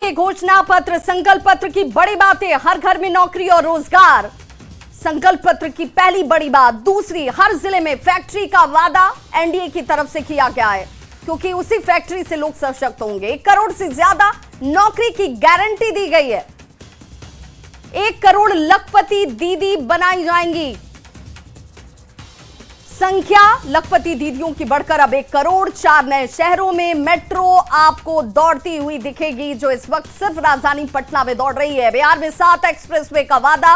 के घोषणा पत्र, संकल्प पत्र की बड़ी बातें, हर घर में नौकरी और रोजगार। संकल्प पत्र की पहली बड़ी बात। दूसरी, हर जिले में फैक्ट्री का वादा एनडीए की तरफ से किया गया है, क्योंकि उसी फैक्ट्री से लोग सशक्त होंगे। 1 करोड़ से ज्यादा नौकरी की गारंटी दी गई है। 1 करोड़ लखपति दीदी बनाई जाएंगी। संख्या लखपति दीदियों की बढ़कर अब 1 करोड़। 4 नए शहरों में मेट्रो आपको दौड़ती हुई दिखेगी, जो इस वक्त सिर्फ राजधानी पटना में दौड़ रही है। बिहार में 7 एक्सप्रेसवे का वादा,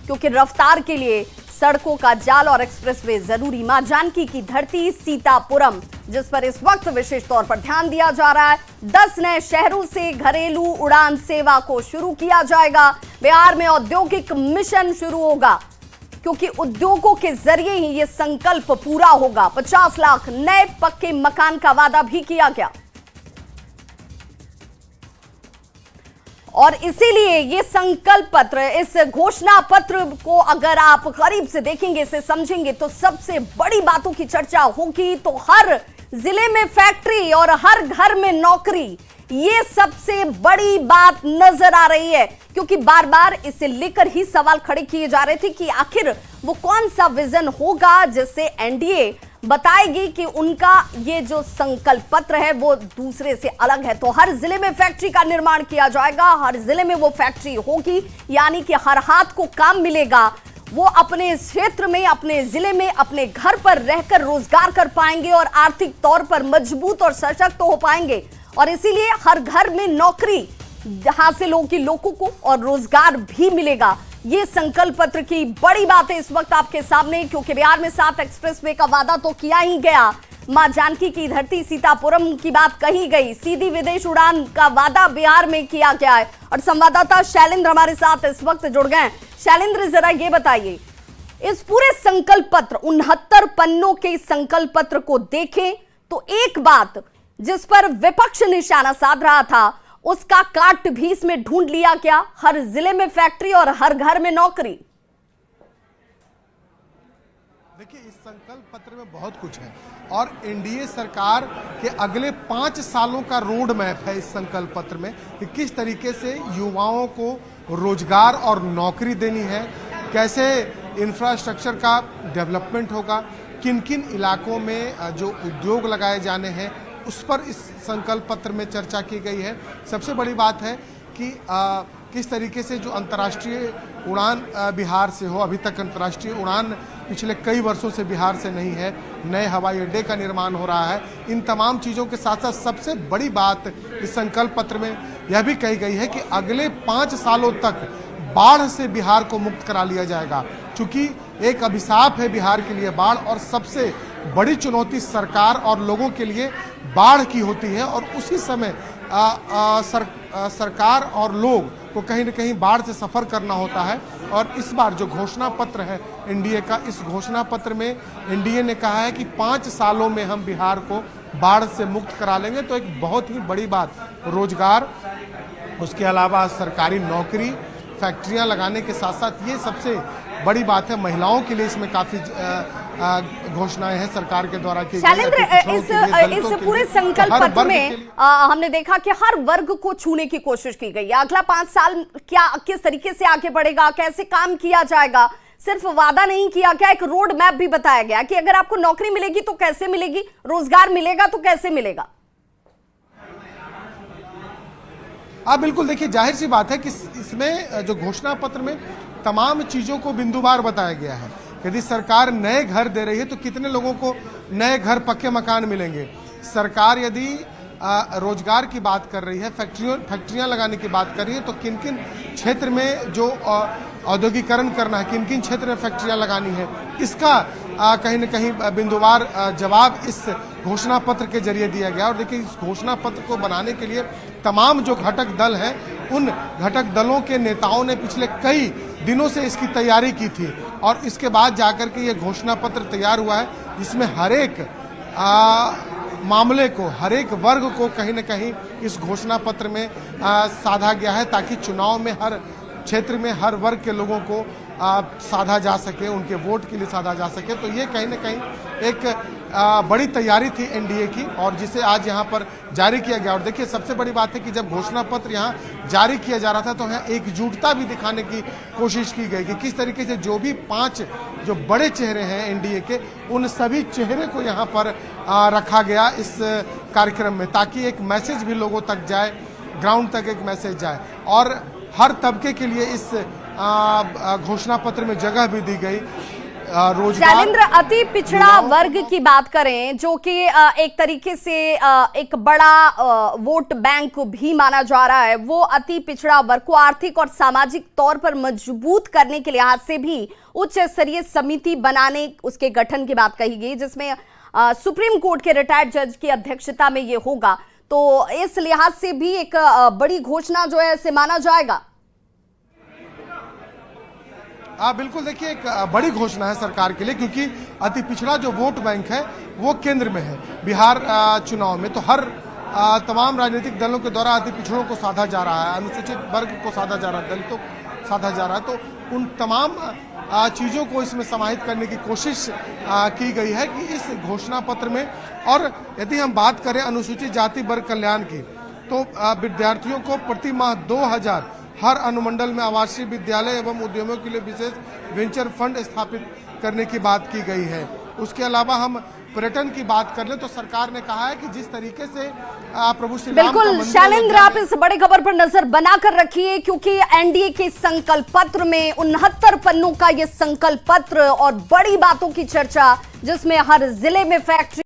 क्योंकि रफ्तार के लिए सड़कों का जाल और एक्सप्रेसवे जरूरी। मां जानकी की धरती सीतापुरम, जिस पर इस वक्त विशेष तौर पर ध्यान दिया जा रहा है। 10 नए शहरों से घरेलू उड़ान सेवा को शुरू किया जाएगा। बिहार में औद्योगिक मिशन शुरू होगा, क्योंकि उद्योगों के जरिए ही यह संकल्प पूरा होगा। 50 लाख नए पक्के मकान का वादा भी किया गया, और इसीलिए ये संकल्प पत्र, इस घोषणा पत्र को अगर आप करीब से देखेंगे, इसे समझेंगे, तो सबसे बड़ी बातों की चर्चा होगी। तो हर जिले में फैक्ट्री और हर घर में नौकरी, ये सबसे बड़ी बात नजर आ रही है, क्योंकि बार बार इसे लेकर ही सवाल खड़े किए जा रहे थे कि आखिर वो कौन सा विजन होगा जिससे एनडीए बताएगी कि उनका ये जो संकल्प पत्र है वो दूसरे से अलग है। तो हर जिले में फैक्ट्री का निर्माण किया जाएगा, हर जिले में वो फैक्ट्री होगी, यानी कि हर हाथ को काम मिलेगा। वो अपने क्षेत्र में, अपने जिले में, अपने घर पर रहकर रोजगार कर पाएंगे और आर्थिक तौर पर मजबूत और सशक्त हो पाएंगे। और इसीलिए हर घर में नौकरी हासिल होगी लोगों को और रोजगार भी मिलेगा। ये संकल्प पत्र की बड़ी बात है इस वक्त आपके सामने, क्योंकि बिहार में 7 एक्सप्रेसवे का वादा तो किया ही गया। मां जानकी की धरती सीतापुरम की बात कही गई। सीधी विदेश उड़ान का वादा बिहार में किया गया है। और संवाददाता शैलेंद्र हमारे साथ इस वक्त जुड़ गए। शैलेंद्र, जरा ये बताइए, इस पूरे संकल्प पत्र, 69 पन्नों के संकल्प पत्र को देखें तो एक बात जिस पर विपक्ष निशाना साध रहा था, उसका काट भी इसमें ढूंढ लिया गया। हर जिले में फैक्ट्री और हर घर में नौकरी। देखिए, इस संकल्प पत्र में बहुत कुछ है और एनडीए सरकार के अगले 5 सालों का रोड मैप है इस संकल्प पत्र में, कि किस तरीके से युवाओं को रोजगार और नौकरी देनी है, कैसे इंफ्रास्ट्रक्चर का डेवलपमेंट होगा, किन किन इलाकों में जो उद्योग लगाए जाने हैं उस पर इस संकल्प पत्र में चर्चा की गई है। सबसे बड़ी बात है कि किस तरीके से जो अंतर्राष्ट्रीय उड़ान बिहार से हो, अभी तक अंतर्राष्ट्रीय उड़ान पिछले कई वर्षों से बिहार से नहीं है, नए हवाई अड्डे का निर्माण हो रहा है। इन तमाम चीज़ों के साथ साथ सबसे बड़ी बात इस संकल्प पत्र में यह भी कही गई है कि अगले 5 सालों तक बाढ़ से बिहार को मुक्त करा लिया जाएगा, क्योंकि एक अभिशाप है बिहार के लिए बाढ़, और सबसे बड़ी चुनौती सरकार और लोगों के लिए बाढ़ की होती है। और उसी समय सरकार और लोग को कहीं न कहीं बाढ़ से सफ़र करना होता है। और इस बार जो घोषणा पत्र है एनडीए का, इस घोषणा पत्र में एनडीए ने कहा है कि 5 सालों में हम बिहार को बाढ़ से मुक्त करा लेंगे। तो एक बहुत ही बड़ी बात रोजगार, उसके अलावा सरकारी नौकरी, फैक्ट्रियां लगाने के साथ साथ ये सबसे बड़ी बात है। महिलाओं के लिए इसमें काफी घोषणाएं हैं सरकार के द्वारा की। शैलेंद्र, इस पूरे संकल्प पत्र में हमने देखा कि हर वर्ग को छूने की कोशिश की गई है। अगला 5 साल क्या, किस तरीके से आगे बढ़ेगा, कैसे काम किया जाएगा, सिर्फ वादा नहीं किया गया, एक रोड मैप भी बताया गया कि अगर आपको नौकरी मिलेगी तो कैसे मिलेगी, रोजगार मिलेगा तो कैसे मिलेगा। बिल्कुल, देखिए, जाहिर सी बात है कि इसमें जो घोषणा पत्र में तमाम चीज़ों को बिंदुवार बताया गया है। यदि सरकार नए घर दे रही है तो कितने लोगों को नए घर, पक्के मकान मिलेंगे। सरकार यदि रोजगार की बात कर रही है, फैक्ट्रियां लगाने की बात कर रही है, तो किन किन क्षेत्र में जो औद्योगिकरण करना है, किन किन क्षेत्र में फैक्ट्रियां लगानी है, इसका कहीं न कहीं बिंदुवार जवाब इस घोषणा पत्र के जरिए दिया गया। और देखिए, इस घोषणा पत्र को बनाने के लिए तमाम जो घटक दल हैं, उन घटक दलों के नेताओं ने पिछले कई दिनों से इसकी तैयारी की थी, और इसके बाद जाकर के ये घोषणा पत्र तैयार हुआ है, जिसमें हर एक मामले को, हर एक वर्ग को कहीं न कहीं इस घोषणा पत्र में साधा गया है, ताकि चुनाव में हर क्षेत्र में हर वर्ग के लोगों को साधा जा सके, उनके वोट के लिए साधा जा सके। तो ये कहीं न कहीं एक बड़ी तैयारी थी एनडीए की और जिसे आज यहाँ पर जारी किया गया। और देखिए सबसे बड़ी बात है कि जब घोषणा पत्र यहाँ जारी किया जा रहा था तो यहाँ एकजुटता भी दिखाने की कोशिश की गई कि किस तरीके से जो भी 5 जो बड़े चेहरे हैं एनडीए के, उन सभी चेहरे को यहाँ पर रखा गया इस कार्यक्रम में, ताकि एक मैसेज भी लोगों तक जाए, ग्राउंड तक एक मैसेज जाए। और हर तबके के लिए इस घोषणा पत्र में जगह भी दी गई। शैलेंद्र, अति पिछड़ा वर्ग की बात करें जो कि एक तरीके से एक बड़ा वोट बैंक भी माना जा रहा है, वो अति पिछड़ा वर्ग को आर्थिक और सामाजिक तौर पर मजबूत करने के लिहाज से भी उच्च स्तरीय समिति बनाने, उसके गठन की बात कही गई, जिसमें सुप्रीम कोर्ट के रिटायर्ड जज की अध्यक्षता में ये होगा। तो इस लिहाज से भी एक बड़ी घोषणा जो है इसे माना जाएगा। बिल्कुल, देखिए एक बड़ी घोषणा है सरकार के लिए, क्योंकि अति पिछड़ा जो वोट बैंक है वो केंद्र में है। बिहार चुनाव में तो हर तमाम राजनीतिक दलों के द्वारा अति पिछड़ों को साधा जा रहा है, अनुसूचित वर्ग को साधा जा रहा है, दलितों को साधा जा रहा है। तो उन तमाम चीज़ों को इसमें समाहित करने की कोशिश की गई है कि इस घोषणा पत्र में। और यदि हम बात करें अनुसूचित जाति वर्ग कल्याण की, तो विद्यार्थियों को प्रति माह 2000 हर अनुमंडल में आवासीय विद्यालय एवं उद्यमों के लिए विशेष वेंचर फंड स्थापित करने की बात की गई है। उसके अलावा हम पर्यटन की बात कर ले तो सरकार ने कहा है कि जिस तरीके से प्रभु श्री राम का बिल्कुल शैलेंद्र, आप इस बड़ी खबर पर नजर बनाकर रखिए, क्योंकि एनडीए के संकल्प पत्र में 69 पन्नों का ये संकल्प पत्र और बड़ी बातों की चर्चा, जिसमें हर जिले में फैक्ट्री